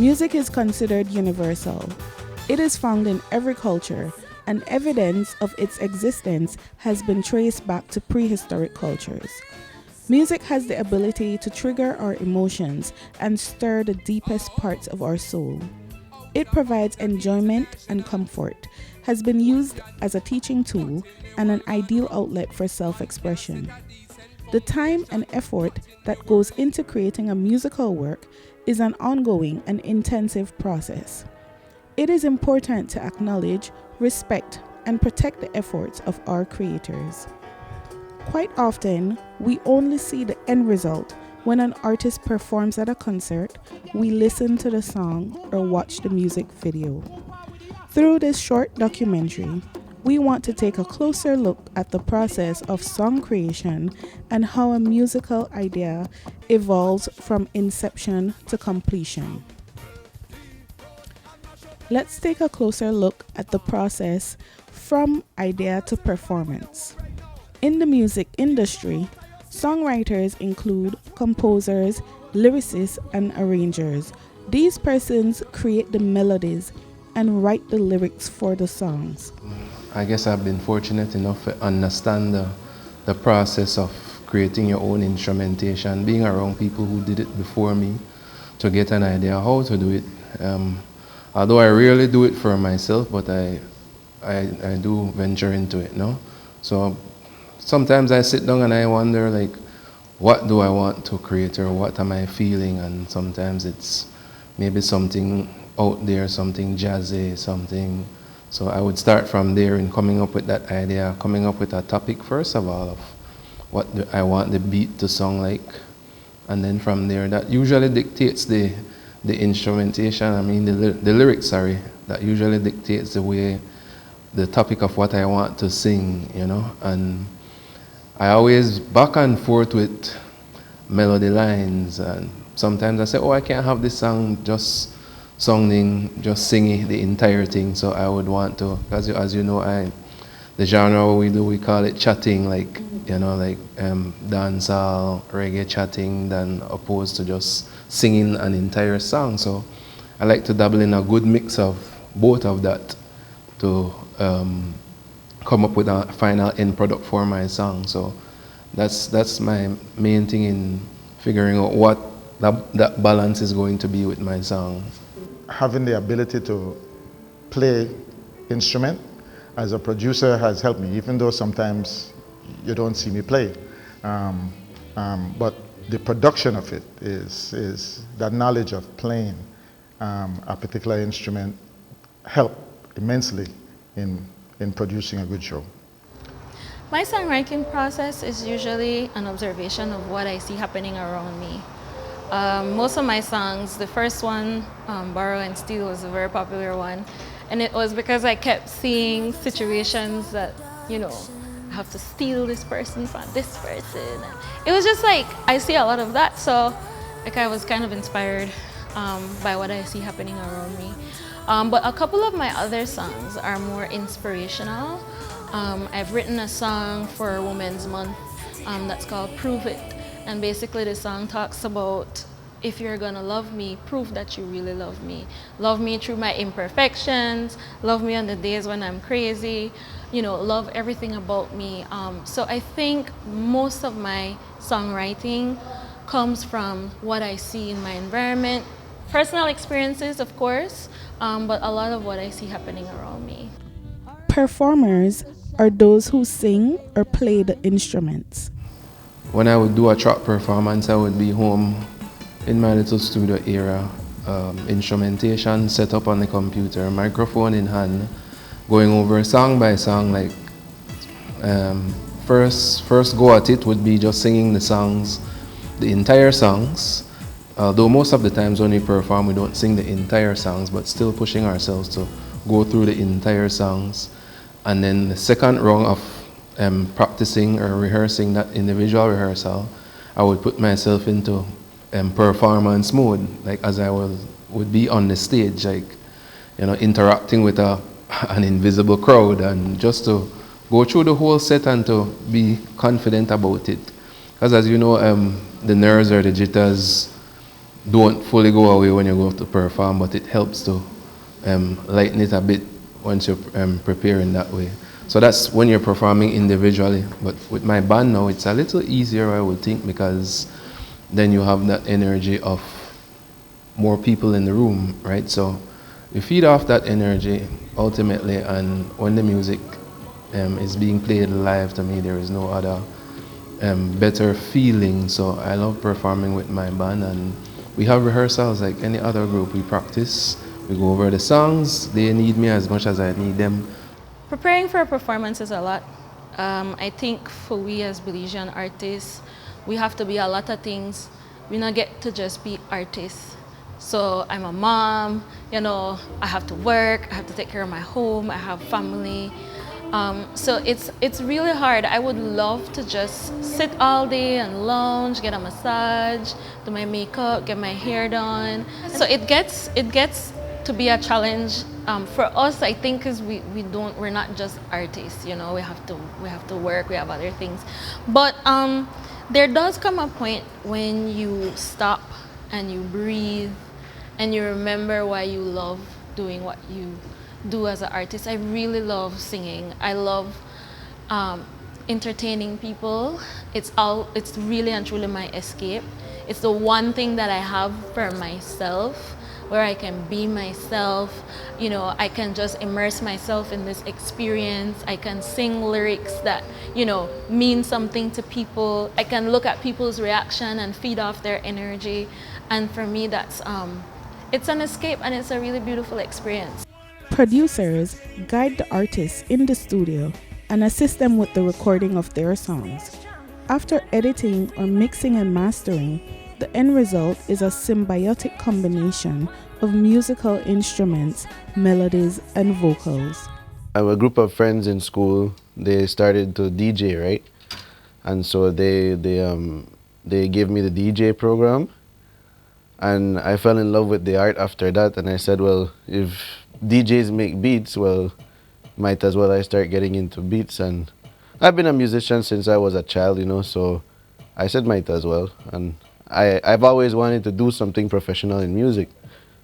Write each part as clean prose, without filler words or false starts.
Music is considered universal. It is found in every culture, and evidence of its existence has been traced back to prehistoric cultures. Music has the ability to trigger our emotions and stir the deepest parts of our soul. It provides enjoyment and comfort, has been used as a teaching tool, and an ideal outlet for self-expression. The time and effort that goes into creating a musical work is an ongoing and intensive process. It is important to acknowledge, respect, and protect the efforts of our creators. Quite often, we only see the end result when an artist performs at a concert, we listen to the song, or watch the music video. Through this short documentary, we want to take a closer look at the process of song creation and how a musical idea evolves from inception to completion. Let's take a closer look at the process from idea to performance. In the music industry, songwriters include composers, lyricists, and arrangers. These persons create the melodies and write the lyrics for the songs. I guess I've been fortunate enough to understand the process of creating your own instrumentation, being around people who did it before me to get an idea how to do it. Although I rarely do it for myself, but I do venture into it, no? So sometimes I sit down and I wonder, like, what do I want to create, or what am I feeling? And sometimes it's maybe something out there, something jazzy, something. So I would start from there in coming up with that idea, coming up with a topic first of all of what I want the beat to sound like. And then from there, that usually dictates the instrumentation, the lyrics, sorry, that usually dictates the way, the topic of what I want to sing, you know. And I always back and forth with melody lines, and sometimes I say, oh, I can't have this song just singing the entire thing, so I would want to, as you know, the genre we do, we call it chatting, like, you know, like dancehall, reggae chatting, than opposed to just singing an entire song. So I like to dabble in a good mix of both of that to come up with a final end product for my song. So that's my main thing in figuring out what that balance is going to be with my song. Having the ability to play instrument as a producer has helped me, even though sometimes you don't see me play. But the production of it is that knowledge of playing a particular instrument helped immensely in producing a good show. My songwriting process is usually an observation of what I see happening around me. Most of my songs, the first one, Borrow and Steal, was a very popular one. And it was because I kept seeing situations that, you know, I have to steal this person from this person. It was just like, I see a lot of that. So like I was kind of inspired by what I see happening around me. But a couple of my other songs are more inspirational. I've written a song for Women's Month that's called Prove It. And basically the song talks about, if you're gonna love me, prove that you really love me. Love me through my imperfections, love me on the days when I'm crazy, you know, love everything about me. So I think most of my songwriting comes from what I see in my environment, personal experiences, of course, but a lot of what I see happening around me. Performers are those who sing or play the instruments. When I would do a track performance, I would be home in my little studio area, instrumentation set up on the computer, microphone in hand, going over song by song. Like first go at it would be just singing the songs, the entire songs. Although most of the times when we perform, we don't sing the entire songs, but still pushing ourselves to go through the entire songs. And then the second round of practicing or rehearsing, that individual rehearsal, I would put myself into performance mode, like as I would be on the stage, like, you know, interacting with an invisible crowd, and just to go through the whole set and to be confident about it. Because as you know, the nerves or the jitters don't fully go away when you go to perform, but it helps to lighten it a bit once you're preparing that way. So that's when you're performing individually. But with my band now, it's a little easier, I would think, because then you have that energy of more people in the room, right? So you feed off that energy ultimately, and when the music is being played live, to me, there is no other better feeling. So I love performing with my band, and we have rehearsals like any other group. We practice, we go over the songs. They need me as much as I need them. Preparing for a performance is a lot. I think for we as Belizean artists, we have to be a lot of things. We not get to just be artists. So I'm a mom, you know, I have to work, I have to take care of my home, I have family. So it's really hard. I would love to just sit all day and lounge, get a massage, do my makeup, get my hair done. So it gets to be a challenge for us. I think because we're not just artists, you know. We have to work. We have other things, but there does come a point when you stop and you breathe and you remember why you love doing what you do as an artist. I really love singing. I love entertaining people. It's really and truly my escape. It's the one thing that I have for myself, where I can be myself. You know, I can just immerse myself in this experience. I can sing lyrics that, you know, mean something to people. I can look at people's reaction and feed off their energy. And for me, that's it's an escape, and it's a really beautiful experience. Producers guide the artists in the studio and assist them with the recording of their songs. After editing or mixing and mastering, the end result is a symbiotic combination of musical instruments, melodies, and vocals. I have a group of friends in school. They started to DJ, right? And so they gave me the DJ program, and I fell in love with the art after that. And I said, well, if DJs make beats, well, might as well I start getting into beats. And I've been a musician since I was a child, you know, so I said might as well. And I've always wanted to do something professional in music,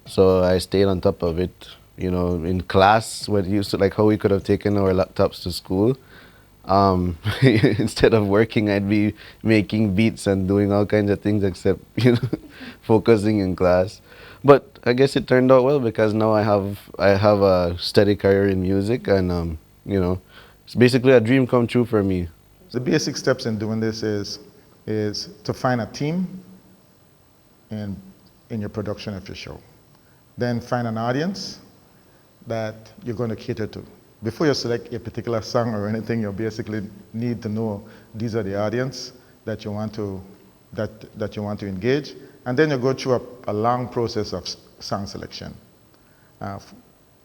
so I stayed on top of it. You know, in class, when it used to, like how we could have taken our laptops to school, instead of working, I'd be making beats and doing all kinds of things except, you know, focusing in class. But I guess it turned out well, because now I have a steady career in music, and you know, it's basically a dream come true for me. The basic steps in doing this is to find a team in your production of your show. Then find an audience that you're going to cater to. Before you select a particular song or anything, you basically need to know these are the audience that you want to engage, and then you go through a long process of song selection.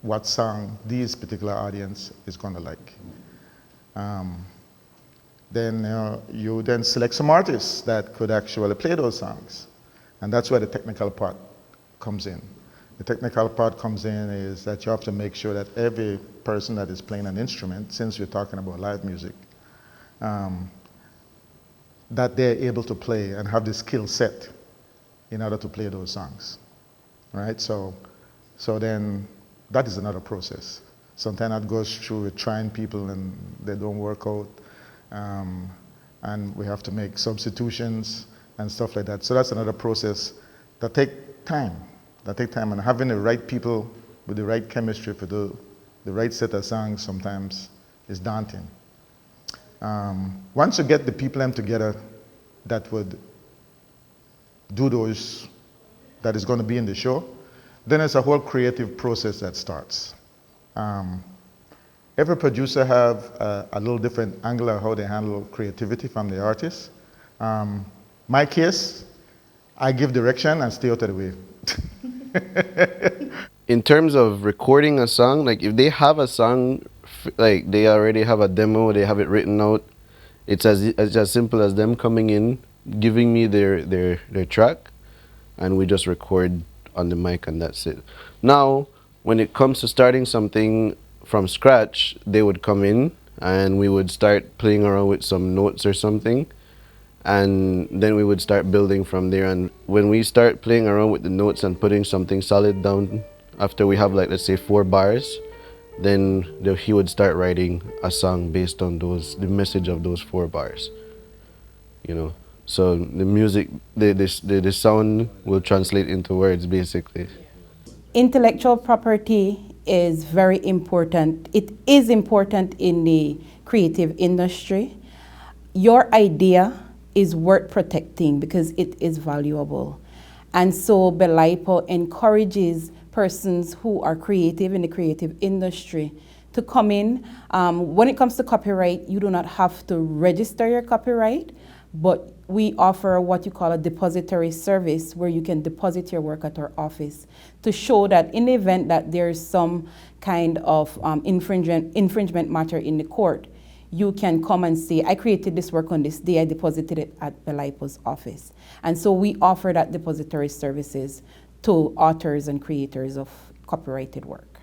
What song this particular audience is going to like. Then you then select some artists that could actually play those songs, and that's where the technical part comes in. The technical part comes in is that you have to make sure that every person that is playing an instrument, since we're talking about live music, that they're able to play and have the skill set in order to play those songs, right? So then that is another process. Sometimes that goes through with trying people and they don't work out, and we have to make substitutions and stuff like that. So that's another process that takes time. And having the right people with the right chemistry for the right set of songs sometimes is daunting. Once you get the people them together that would do those, that is going to be in the show, then it's a whole creative process that starts. Every producer have a little different angle of how they handle creativity from the artist. My case, I give direction and stay out of the way. In terms of recording a song, like if they have a song, like they already have a demo, they have it written out, it's as simple as them coming in, giving me their track, and we just record on the mic, and that's it. Now, when it comes to starting something from scratch, they would come in and we would start playing around with some notes or something, and then we would start building from there. And when we start playing around with the notes and putting something solid down, after we have like, let's say 4 bars, then he would start writing a song based on the message of those 4 bars, you know. So the music, the sound will translate into words basically. Intellectual property is very important. It is important in the creative industry. Your idea is worth protecting because it is valuable. And so Belaipo encourages persons who are creative in the creative industry to come in. When it comes to copyright, you do not have to register your copyright, but we offer what you call a depository service where you can deposit your work at our office to show that in the event that there's some kind of infringement matter in the court, you can come and say, I created this work on this day, I deposited it at Belaipo's office. And so we offer that depository services to authors and creators of copyrighted work.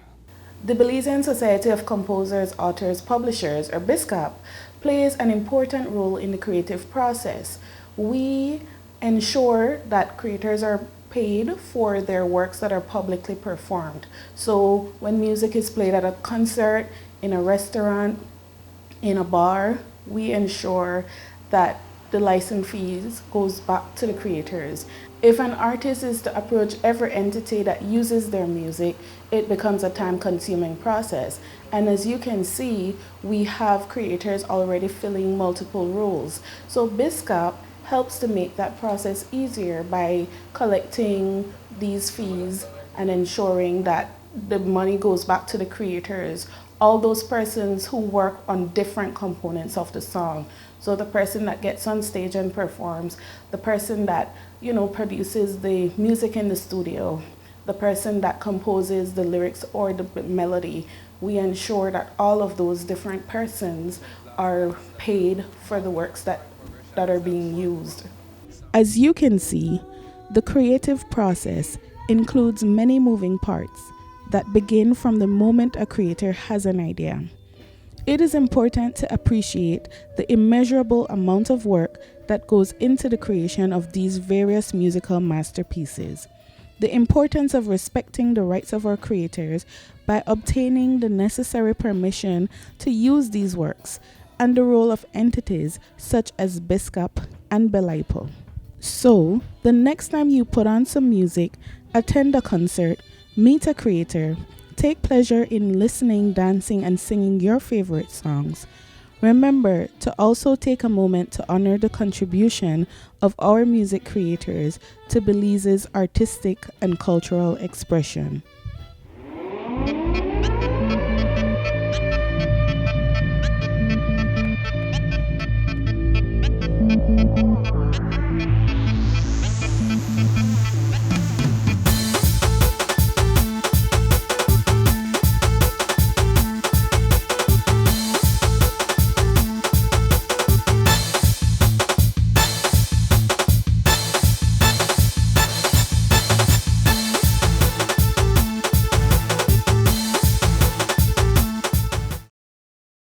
The Belizean Society of Composers, Authors, Publishers, or BSCAP, plays an important role in the creative process. We ensure that creators are paid for their works that are publicly performed. So when music is played at a concert, in a restaurant, in a bar, we ensure that the license fees goes back to the creators. If an artist is to approach every entity that uses their music, it becomes a time-consuming process. And as you can see, we have creators already filling multiple roles. So BSCAP helps to make that process easier by collecting these fees and ensuring that the money goes back to the creators, all those persons who work on different components of the song. So the person that gets on stage and performs, the person that, produces the music in the studio, the person that composes the lyrics or the melody. We ensure that all of those different persons are paid for the works that are being used. As you can see, the creative process includes many moving parts that begin from the moment a creator has an idea. It is important to appreciate the immeasurable amount of work that goes into the creation of these various musical masterpieces. The importance of respecting the rights of our creators by obtaining the necessary permission to use these works, and the role of entities such as BSCAP and Belaipo. So, the next time you put on some music, attend a concert, meet a creator, take pleasure in listening, dancing, and singing your favorite songs, remember to also take a moment to honor the contribution of our music creators to Belize's artistic and cultural expression.